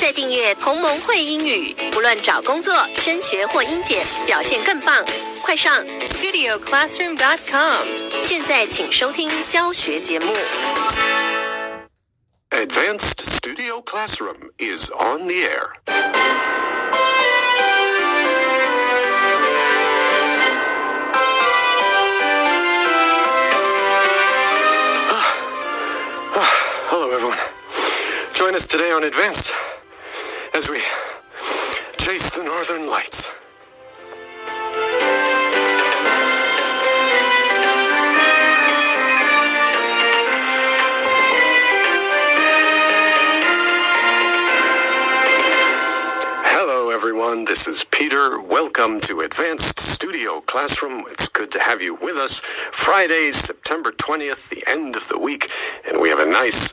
在订阅同盟会英语，不论找工作、升学或英检，表现更棒。快上 studioclassroom.com， 现在请收听教学节目。Advanced Studio Classroom is on the air. Hello, everyone. Join us today on Advanced as we chase the northern lights. Hello, everyone. This is Peter. Welcome to Advanced Studio Classroom. It's good to have you with us. Friday, September 20th, the end of the week, and we have a nice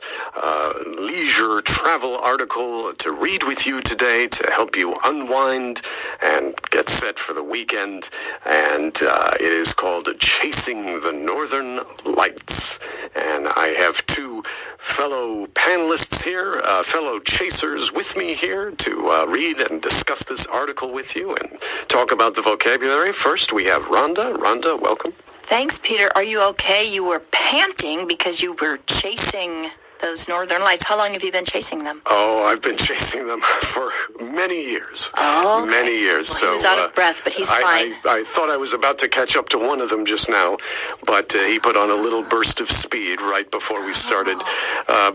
leisure travel article to read with you today to help you unwind and get set for the weekend. And it is called Chasing the Northern Lights. And I have two fellow panelists here, fellow chasers with me here to read and discuss this article with you and talk about the vocabulary. First, we have Rhonda. Rhonda, welcome. Thanks, Peter. Are you okay? You were panting because you were chasing those northern lights. How long have you been chasing them? Oh, I've been chasing them for many years. Oh, okay. Many years. Well, so he was out of breath, but he's fine. I thought I was about to catch up to one of them just now, but he put on a little burst of speed right before we started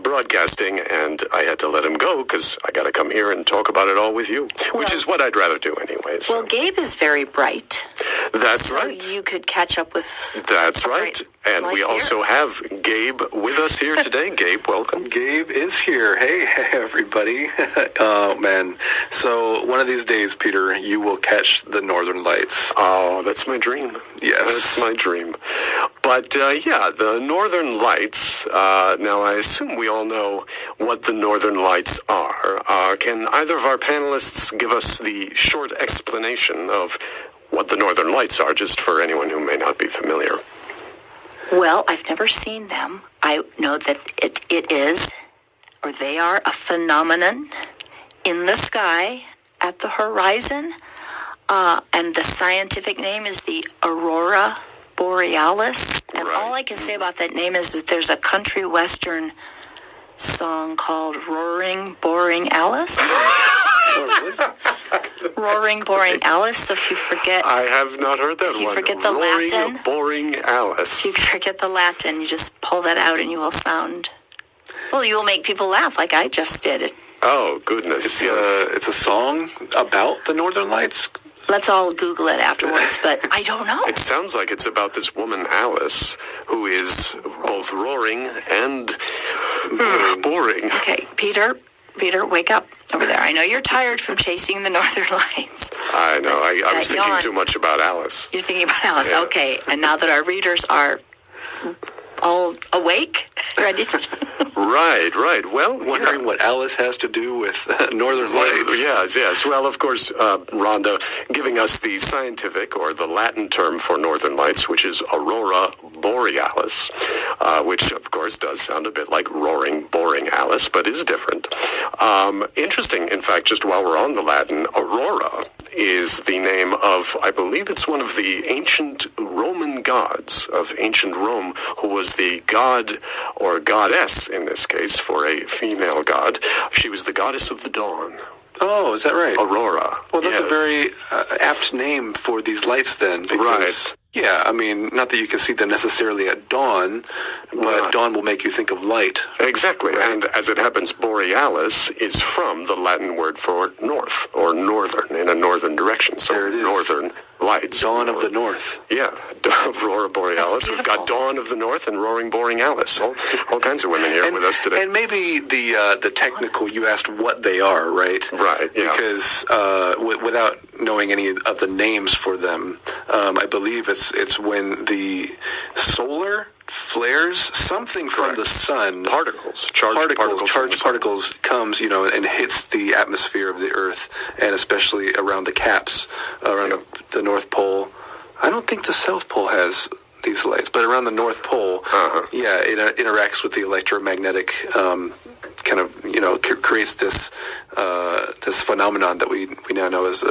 broadcasting, and I had to let him go because I got to come here and talk about it all with you, which is what I'd rather do anyways. Well, Gabe is very bright. That's right. So you could catch up with... That's right. And we also have Gabe with us here today. Gabe, welcome. Gabe is here. Hey, everybody. Oh, man. So one of these days, Peter, you will catch the northern lights. Oh, that's my dream. Yes. That's my dream. But, yeah, the northern lights, now I assume we all know what the northern lights are. Can either of our panelists give us the short explanation of what the northern lights are, just for anyone who may not be familiar? Well, I've never seen them. I know that it is, or they are, a phenomenon in the sky at the horizon. And the scientific name is the Aurora Borealis. And all I can say about that name is that there's a country western song called Roaring Boring Alice. Roaring Boring Alice. So if you forget... I have not heard that one. If you forget the Roaring Latin... Boring Alice. If you forget the Latin, you just pull that out and you will sound... Well, you will make people laugh like I just did. Oh, goodness. It's a song about the northern lights? Let's all Google it afterwards, but I don't know. It sounds like it's about this woman, Alice, who is both roaring and boring. Okay, Peter, wake up over there. I know you're tired from chasing the northern lights. I know. I was thinking yawn. too much about Alice. You're thinking about Alice. Yeah. Okay, and now that our readers are all awake, ready to... Right. Well, Wondering what Alice has to do with northern lights. Yes. Well, of course, Rhonda giving us the scientific or the Latin term for northern lights, which is Aurora Borealis, which, of course, does sound a bit like Roaring Boring Alice, but is different. Interesting, in fact, just while we're on the Latin, Aurora is the name of, I believe it's one of the ancient Roman gods of ancient Rome, who was the god or goddess, in this case, for a female god. She was the goddess of the dawn. Oh, is that right? Aurora. Well, that's yes. a very apt name for these lights then. Because, right. Yeah, I mean, not that you can see them necessarily at dawn, but dawn will make you think of light. Exactly, right? And as it happens, borealis is from the Latin word for north, or northern, in a northern direction. So there it is. Northern lights. Dawn of the North. Yeah, Aurora Borealis. We've got Dawn of the North and Roaring Boring Alice. All kinds of women here with us today. And maybe the technical, you asked what they are, right? Right, yeah. Because without knowing any of the names for them, I believe it's when the solar flares, something from the sun, charged particles comes, and hits the atmosphere of the Earth, and especially around the caps, around the North Pole. I don't think the South Pole has these lights, but around the North Pole, it interacts with the electromagnetic kind of creates this phenomenon that we now know as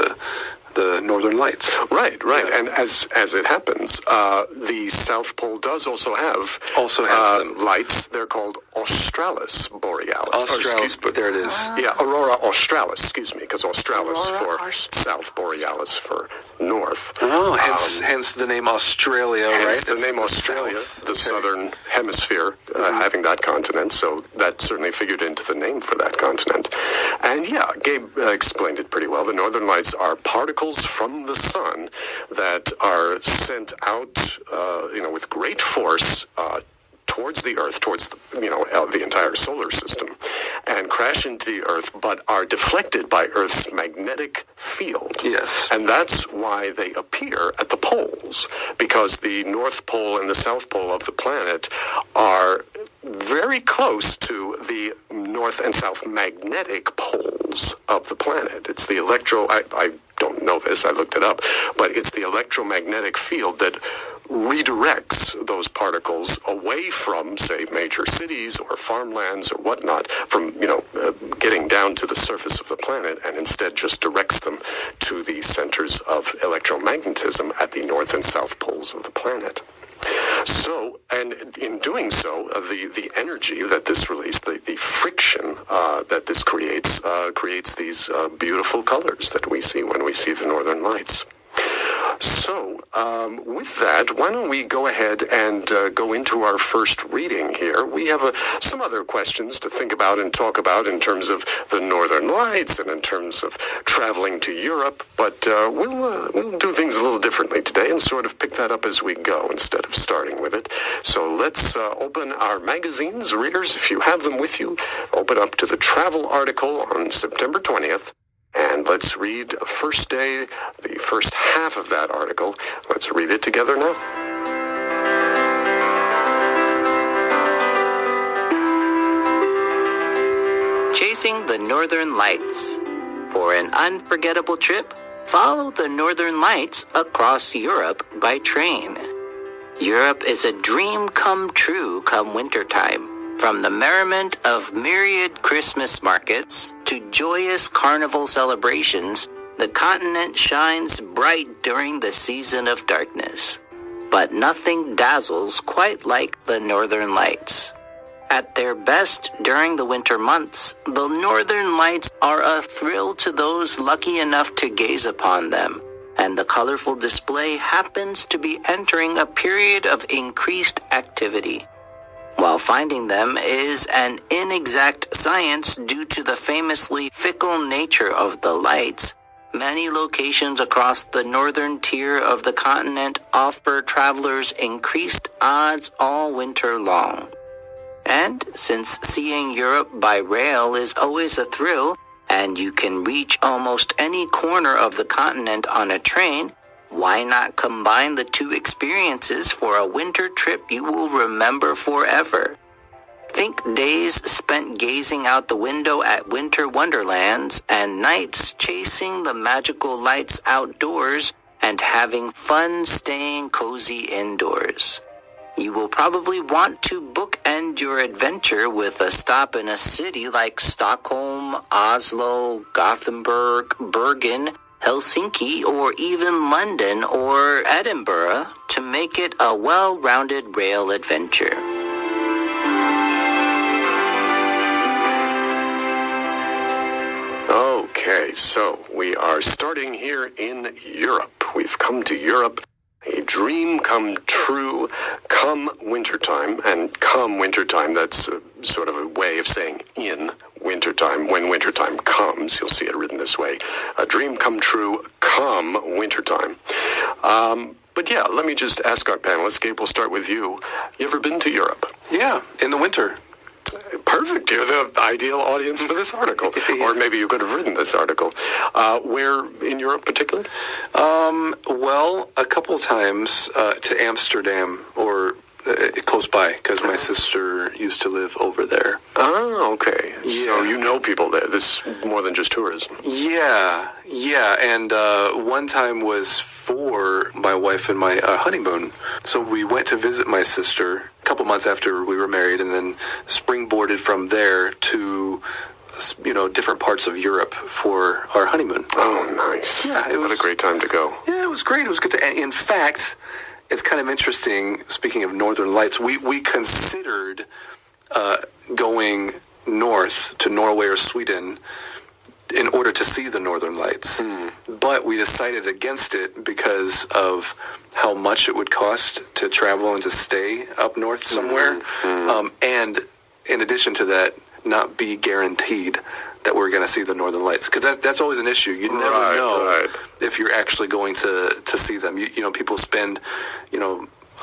the Northern Lights. Right. Yeah. And as it happens, the South Pole does also has them. Lights. They're called Australis Borealis. But there it is. Yeah, Aurora Australis, excuse me, because Australis for South, Borealis for North. Oh, hence the name Australia, hence right? The name Australia, the southern hemisphere, having that continent, so that certainly figured into the name for that continent. And yeah, Gabe explained it pretty well. The Northern Lights are particles from the sun that are sent out, with great force towards the Earth, towards the entire solar system, and crash into the Earth, but are deflected by Earth's magnetic field. Yes. And that's why they appear at the poles, because the North Pole and the South Pole of the planet are very close to the North and South magnetic poles of the planet. It's the I don't know this, I looked it up, but it's the electromagnetic field that redirects those particles away from, say, major cities or farmlands or whatnot, from, getting down to the surface of the planet, and instead just directs them to the centers of electromagnetism at the North and South poles of the planet. So, and in doing so, the energy that this releases, the friction that this creates these beautiful colors that we see when we see the Northern Lights. So, with that, why don't we go ahead and go into our first reading here. We have some other questions to think about and talk about in terms of the Northern Lights and in terms of traveling to Europe, but we'll do things a little differently today and sort of pick that up as we go instead of starting with it. So let's open our magazines. Readers, if you have them with you, open up to the travel article on September 20th. And let's read the first half of that article. Let's read it together now. Chasing the Northern Lights. For an unforgettable trip, follow the Northern Lights across Europe by train. Europe is a dream come true come wintertime. From the merriment of myriad Christmas markets to joyous carnival celebrations, the continent shines bright during the season of darkness. But nothing dazzles quite like the Northern Lights. At their best during the winter months, the Northern Lights are a thrill to those lucky enough to gaze upon them, and the colorful display happens to be entering a period of increased activity. While finding them is an inexact science due to the famously fickle nature of the lights, many locations across the northern tier of the continent offer travelers increased odds all winter long. And since seeing Europe by rail is always a thrill, and you can reach almost any corner of the continent on a train, why not combine the two experiences for a winter trip you will remember forever? Think days spent gazing out the window at winter wonderlands and nights chasing the magical lights outdoors and having fun staying cozy indoors. You will probably want to bookend your adventure with a stop in a city like Stockholm, Oslo, Gothenburg, Bergen, Helsinki, or even London or Edinburgh to make it a well-rounded rail adventure. Okay, so we are starting here in Europe. We've come to Europe. A dream come true come wintertime, and come wintertime, that's sort of a way of saying in wintertime. When wintertime comes, you'll see it written this way. A dream come true come wintertime. But yeah, let me just ask our panelists. Gabe, we'll start with you. You ever been to Europe? Yeah, in the winter. Perfect. You're the ideal audience for this article. Or maybe you could have written this article. Where in Europe particularly? Well, a couple of times to Amsterdam or close by, because my sister used to live over there. Oh, okay. Yeah. So you know people there. This is more than just tourism. Yeah. And one time was for my wife and my honeymoon. So we went to visit my sister a couple months after we were married, and then springboarded from there to different parts of Europe for our honeymoon. Oh, nice. Yeah, what a great time to go. Yeah, it was great. It was good to. In fact, it's kind of interesting. Speaking of Northern Lights, we considered going north to Norway or Sweden in order to see the Northern Lights, but we decided against it because of how much it would cost to travel and to stay up north somewhere, and in addition to that, not be guaranteed that we're going to see the Northern Lights, because that's always an issue. You never know if you're actually going to see them. People spend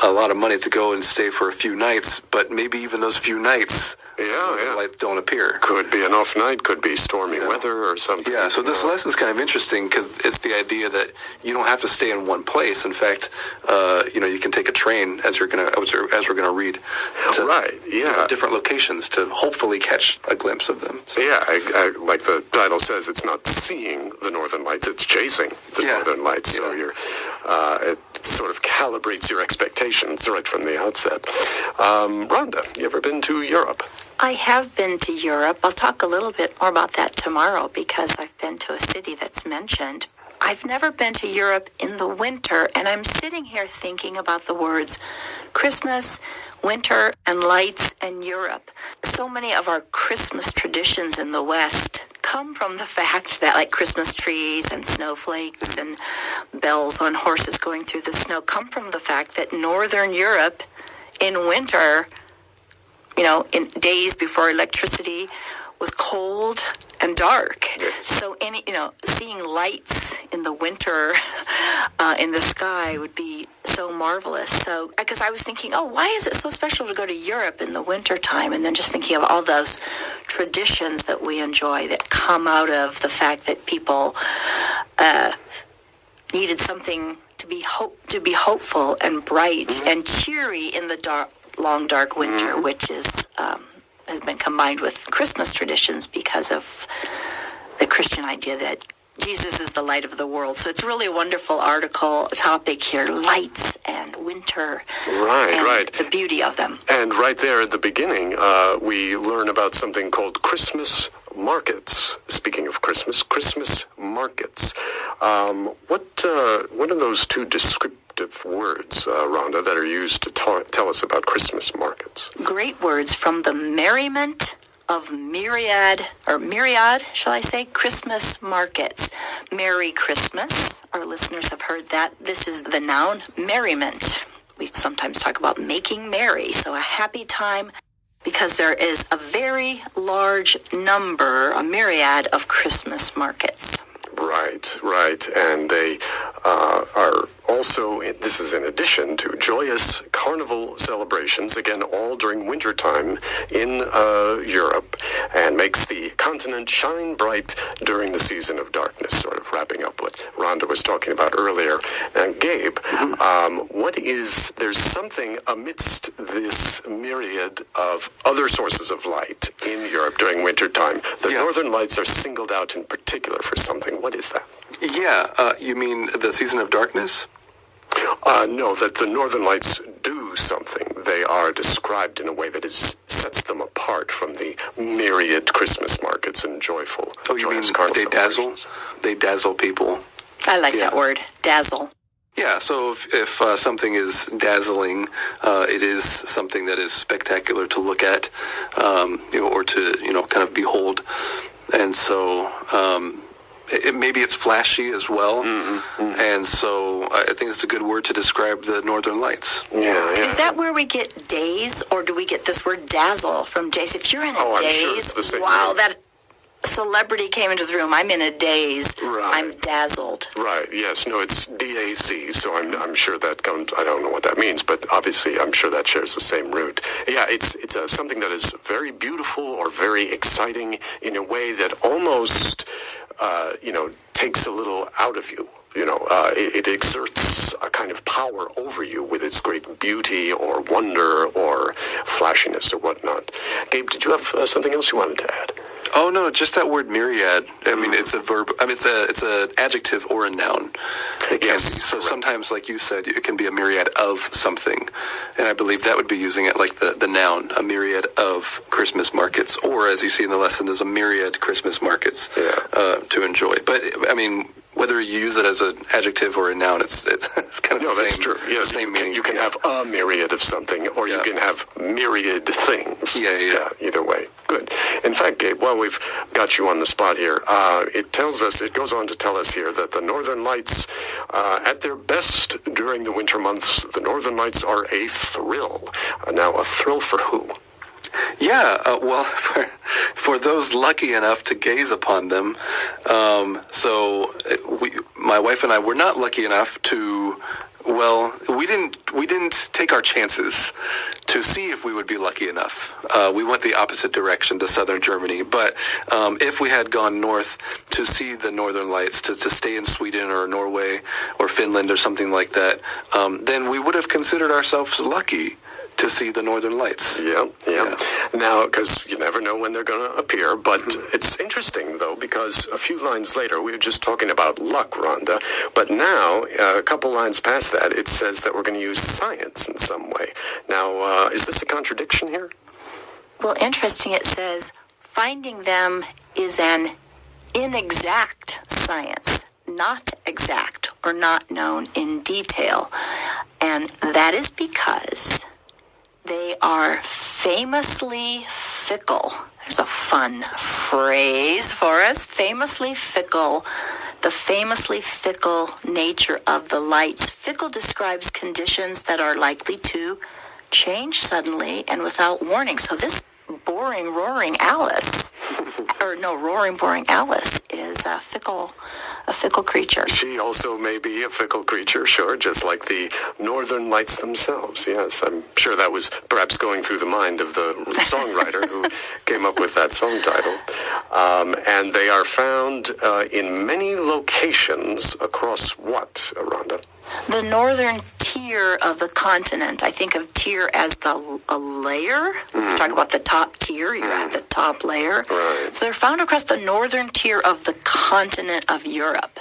a lot of money to go and stay for a few nights, but maybe even those few nights, the lights don't appear. Could be an off night, could be stormy weather or something. Yeah, so this lesson's kind of interesting because it's the idea that you don't have to stay in one place. In fact, you can take a train, as we're gonna read, to different locations to hopefully catch a glimpse of them. So. Yeah, I, like the title says, it's not seeing the Northern Lights, it's chasing the Northern Lights. So it sort of calibrates your expectations right from the outset. Rhonda, you ever been to Europe? I have been to Europe. I'll talk a little bit more about that tomorrow because I've been to a city that's mentioned. I've never been to Europe in the winter, and I'm sitting here thinking about the words Christmas, winter, and lights, and Europe. So many of our Christmas traditions in the West come from the fact that, like Christmas trees and snowflakes and bells on horses going through the snow, come from the fact that Northern Europe in winter, in days before electricity, was cold and dark. So seeing lights in the winter in the sky would be so marvelous. So, because I was thinking, why is it so special to go to Europe in the winter time? And then just thinking of all those traditions that we enjoy that come out of the fact that people needed something to be hopeful and bright and cheery in the long dark winter, which is has been combined with Christmas traditions because of the Christian idea that Jesus is the light of the world. So it's really a wonderful topic here, lights and winter, and the beauty of them. And right there at the beginning, we learn about something called Christmas markets. Speaking of Christmas markets. What are those two descriptive words, Rhonda, that are used to tell us about Christmas markets? Great words from the merriment of myriad, shall I say, Christmas markets. Merry Christmas. Our listeners have heard that. This is the noun, merriment. We sometimes talk about making merry, so a happy time, because there is a very large number, a myriad of Christmas markets. Right. And they are also, this is in addition to joyous carnival celebrations, again, all during wintertime in Europe, and makes the continent shine bright during the season of darkness, sort of wrapping up what Rhonda was talking about earlier. And Gabe, there's something amidst this myriad of other sources of light in Europe during wintertime. The Northern Lights are singled out in particular for something. What is that? Yeah, you mean the season of darkness? No, that the Northern Lights do something. They are described in a way that sets them apart from the myriad Christmas markets and joyful. Oh, you mean they dazzle? They dazzle people. I like that word, dazzle. Yeah, so if something is dazzling, it is something that is spectacular to look at, or to kind of behold, and so. Maybe it's flashy as well, and so I think it's a good word to describe the Northern Lights. Yeah. Is that where we get daze, or do we get this word dazzle from daze? If you're in a daze, sure that celebrity came into the room, I'm in a daze, I'm dazzled. Right, yes, no, it's DAZ, so I'm sure that comes, I don't know what that means, but obviously I'm sure that shares the same root. Yeah, it's something that is very beautiful or very exciting in a way that almost, takes a little out of you. It exerts a kind of power over you with its great beauty or wonder or flashiness or whatnot. Gabe, did you have something else you wanted to add? Oh no, just that word myriad. I mean, it's a verb. I mean, it's an adjective or a noun. It can be. So sometimes, like you said, it can be a myriad of something, and I believe that would be using it like the noun, a myriad of Christmas markets, or as you see in the lesson, there's a myriad Christmas markets to enjoy. But I mean, whether you use it as an adjective or a noun, it's kind of the same. That's true. Yeah, same meaning. You can have a myriad of something, or you can have myriad things. Yeah. Either way. Good. In fact, Gabe, while we've got you on the spot here, it goes on to tell us here that the Northern Lights, at their best during the winter months, the Northern Lights are a thrill. Now, a thrill for who? Yeah, well, for those lucky enough to gaze upon them. My wife and I were not lucky enough to. Well, we didn't take our chances to see if we would be lucky enough. We went the opposite direction to southern Germany. But if we had gone north to see the Northern Lights, to stay in Sweden or Norway or Finland or something like that, then we would have considered ourselves lucky to see the Northern Lights. Yeah. Now, because you never know when they're going to appear, but it's interesting, though, because a few lines later, we were just talking about luck, Rhonda, but now, a couple lines past that, it says that we're going to use science in some way. Now, is this a contradiction here? Well, interesting, it says, finding them is an inexact science, not exact or not known in detail. And that is because they are famously fickle. There's a fun phrase for us. Famously fickle. The famously fickle nature of the lights. Fickle describes conditions that are likely to change suddenly and without warning. So this roaring Alice is a fickle creature. She also may be a fickle creature, sure, just like the Northern Lights themselves. Yes, I'm sure that was perhaps going through the mind of the songwriter who came up with that song title. And they are found in many locations across what, Rhonda? The northern tier of the continent. I think of tier as a layer. We talk about the top tier. You're at the top layer. Right. So they're found across the northern tier of the continent of Europe.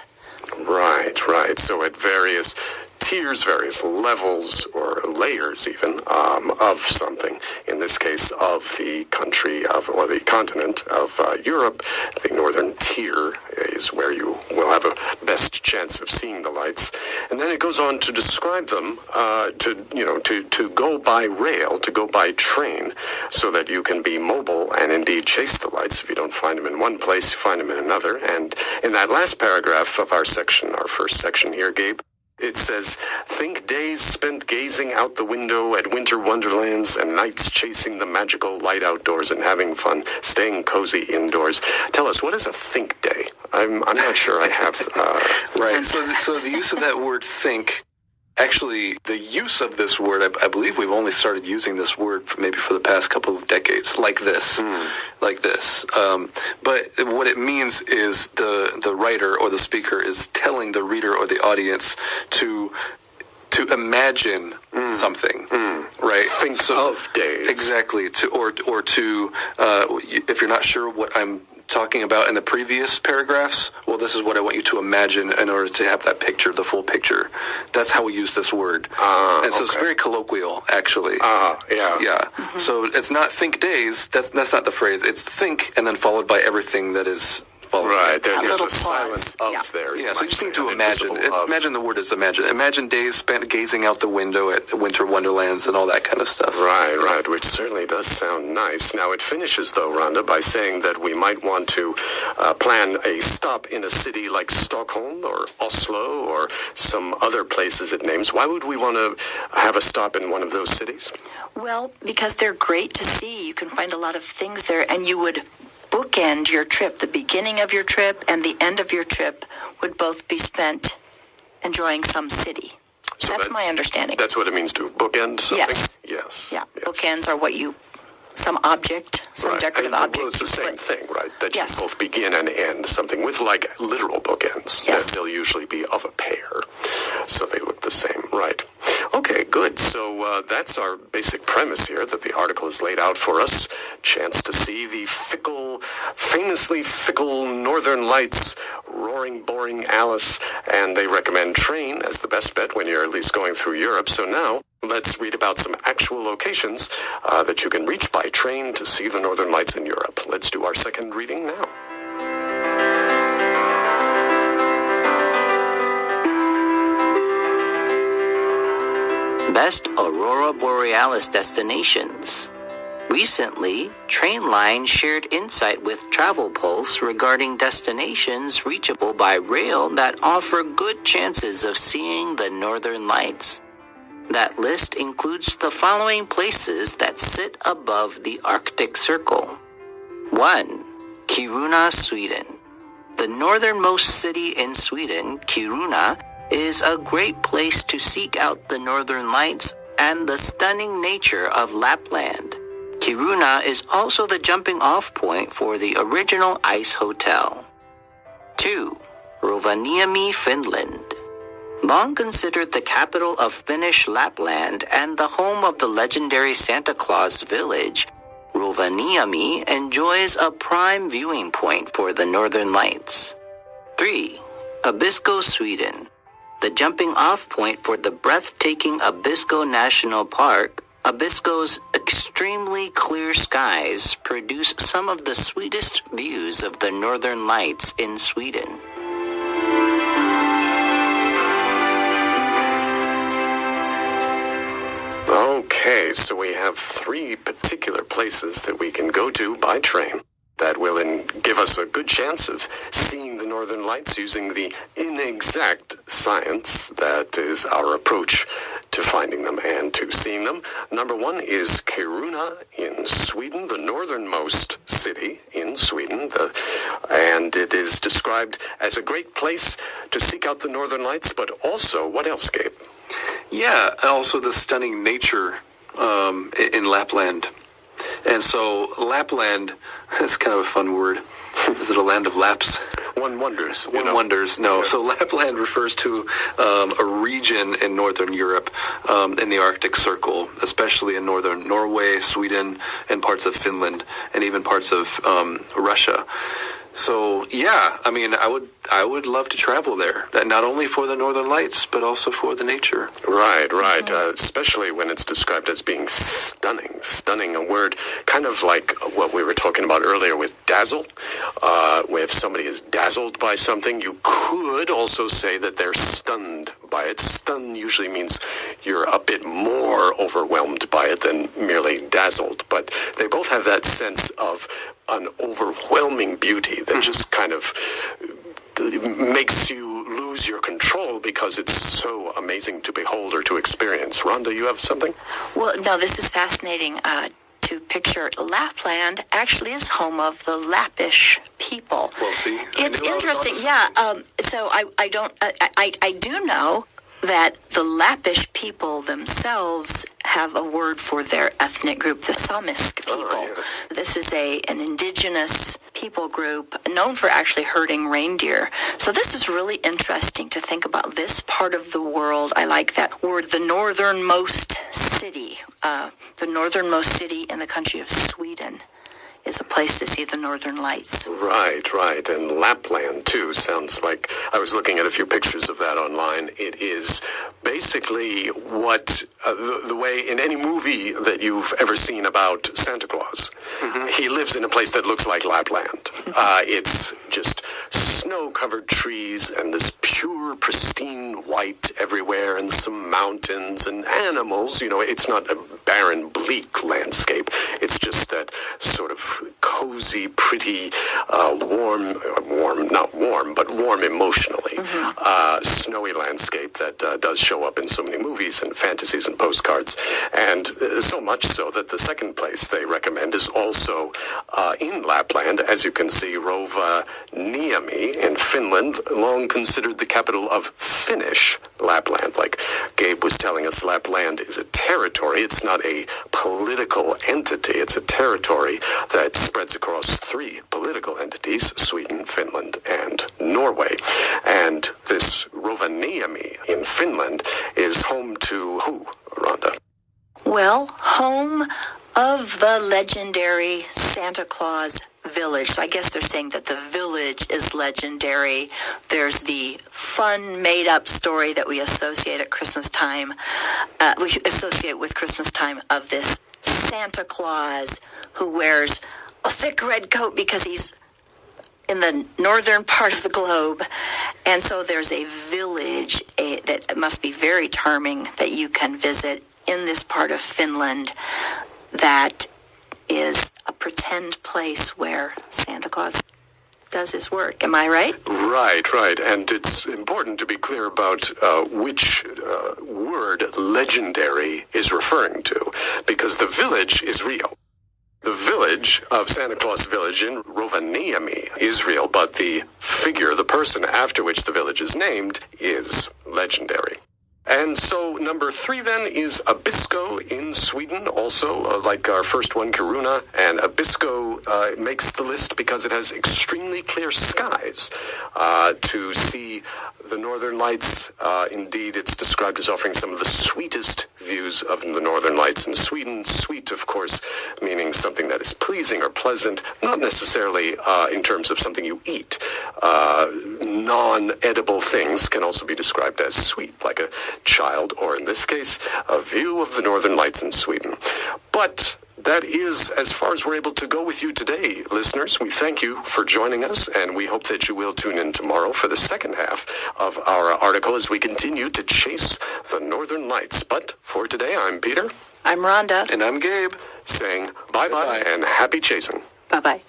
Right. So at various tiers, various levels, or layers even, of something. In this case, of the country or the continent of Europe, the northern tier is where you will have a best chance of seeing the lights. And then it goes on to describe them to go by rail, to go by train, so that you can be mobile and indeed chase the lights. If you don't find them in one place, you find them in another. And in that last paragraph of our first section here, Gabe, it says, think days spent gazing out the window at winter wonderlands and nights chasing the magical light outdoors and having fun, staying cozy indoors. Tell us, what is a think day? I'm not sure I have... Right, so the use of that word think, actually, the use of this word, I believe we've only started using this word for the past couple of decades, like this. But what it means is the writer or the speaker is telling the reader or the audience to imagine something, right? Think of days. Exactly. Or to if you're not sure what I'm talking about in the previous paragraphs, well, this is what I want you to imagine in order to have that picture, the full picture. That's how we use this word. And so it's very colloquial, actually. So it's not think days. That's not the phrase. It's think and then followed by everything that is followed. Right. There's a silence of there. Yeah, so you just need to imagine. Imagine the word is imagine. Imagine days spent gazing out the window at winter wonderlands and all that kind of stuff. Right, which certainly does sound nice. Now, it finishes, though, Rhonda, by saying that we might want to plan a stop in a city like Stockholm or Oslo or some other places it names. Why would we want to have a stop in one of those cities? Well, because they're great to see. You can find a lot of things there, and you would bookend your trip. The beginning of your trip and the end of your trip would both be spent enjoying some city. So that's my understanding. That's what it means to bookend something? Yes. Yeah. Bookends are some object, some decorative object. Well, it's the same thing, right? That you both begin and end something with, like, literal bookends. Yes. They'll usually be of a pair, so they look the same, right? Okay, good. So that's our basic premise here, that the article is laid out for us. Chance to see the fickle famously fickle Northern Lights, Roaring Boring Alice, and they recommend train as the best bet when you're at least going through Europe. So now, let's read about some actual locations that you can reach by train to see the Northern Lights in Europe. Let's do our second reading now. Best Aurora Borealis destinations. Recently, Trainline shared insight with Travel Pulse regarding destinations reachable by rail that offer good chances of seeing the Northern Lights. That list includes the following places that sit above the Arctic Circle. 1. Kiruna, Sweden. The northernmost city in Sweden, Kiruna, is a great place to seek out the Northern Lights and the stunning nature of Lapland. Kiruna is also the jumping-off point for the original ice hotel. 2. Rovaniemi, Finland. Long considered the capital of Finnish Lapland and the home of the legendary Santa Claus village, Rovaniemi enjoys a prime viewing point for the Northern Lights. 3. Abisko, Sweden. The jumping-off point for the breathtaking Abisko National Park, Abisko's extremely clear skies produce some of the sweetest views of the Northern Lights in Sweden. Okay, so we have 3 particular places that we can go to by train that will give us a good chance of seeing the Northern Lights using the inexact science that is our approach to finding them and to seeing them. Number 1 is Kiruna in Sweden, the northernmost city in Sweden, and it is described as a great place to seek out the Northern Lights, but also, what else, Gabe? Yeah, also the stunning nature in Lapland. And so Lapland is kind of a fun word. Is it a land of laps? One wonders. One wonders, no. Yeah. So Lapland refers to a region in northern Europe in the Arctic Circle, especially in northern Norway, Sweden, and parts of Finland, and even parts of Russia. So, yeah, I mean, I would love to travel there, not only for the Northern Lights, but also for the nature. Right. Especially when it's described as being stunning. Stunning, a word kind of like what we were talking about earlier with dazzle. If somebody is dazzled by something, you could also say that they're stunned by it. Stun usually means you're a bit more overwhelmed by it than merely dazzled. But they both have that sense of an overwhelming beauty that just kind of makes you lose your control because it's so amazing to behold or to experience. Rhonda, you have something? Well, no, this is fascinating to picture. Lapland actually is home of the Lappish people. Well, see, it's interesting. Yeah. So I do know that the Lappish people themselves have a word for their ethnic group, the Samisk people. Oh, yes. This is an indigenous people group known for actually herding reindeer. So this is really interesting to think about this part of the world. I like that word, the northernmost city. The northernmost city in the country of Sweden is a place to see the Northern Lights. Right. And Lapland, too, sounds like, I was looking at a few pictures of that online. It is basically what, the way in any movie that you've ever seen about Santa Claus, he lives in a place that looks like Lapland. It's just snow-covered trees and this pure, pristine white everywhere and some mountains and animals. You know, it's not a barren, bleak landscape. It's just that sort of cozy, pretty, not warm, but warm emotionally, snowy landscape that does show up in so many movies and fantasies and postcards. And so much so that the second place they recommend is also in Lapland. As you can see, Rovaniemi in Finland, long considered the capital of Finnish Lapland. Like Gabe was telling us, Lapland is a territory. It's not a political entity. It's a territory that spreads across 3 political entities, Sweden, Finland, and Norway. And this Rovaniemi in Finland is home to who, Rhonda? Well, home of the legendary Santa Claus village. So I guess they're saying that the village is legendary. There's the fun, made-up story that we associate at Christmas time. We associate with Christmas time of this Santa Claus who wears a thick red coat because he's in the northern part of the globe. And so there's a village that must be very charming that you can visit in this part of Finland that is a pretend place where Santa Claus does his work. Am I right? Right. And it's important to be clear about which word legendary is referring to, because the village is real. The village of Santa Claus Village in Rovaniemi is real, but the figure, the person after which the village is named, is legendary. And so number 3 then is Abisko in Sweden, also like our first one, Kiruna. And Abisko makes the list because it has extremely clear skies to see the northern lights. Indeed, it's described as offering some of the sweetest views of the northern lights in Sweden. Sweet, of course, meaning something that is pleasing or pleasant, not necessarily in terms of something you eat. Non-edible things can also be described as sweet, like a child, or in this case, a view of the northern lights in Sweden. But that is as far as we're able to go with you today, listeners. We thank you for joining us, and we hope that you will tune in tomorrow for the second half of our article as we continue to chase the northern lights. But for today, I'm Peter. I'm Rhonda. And I'm Gabe. Saying bye-bye and happy chasing. Bye-bye.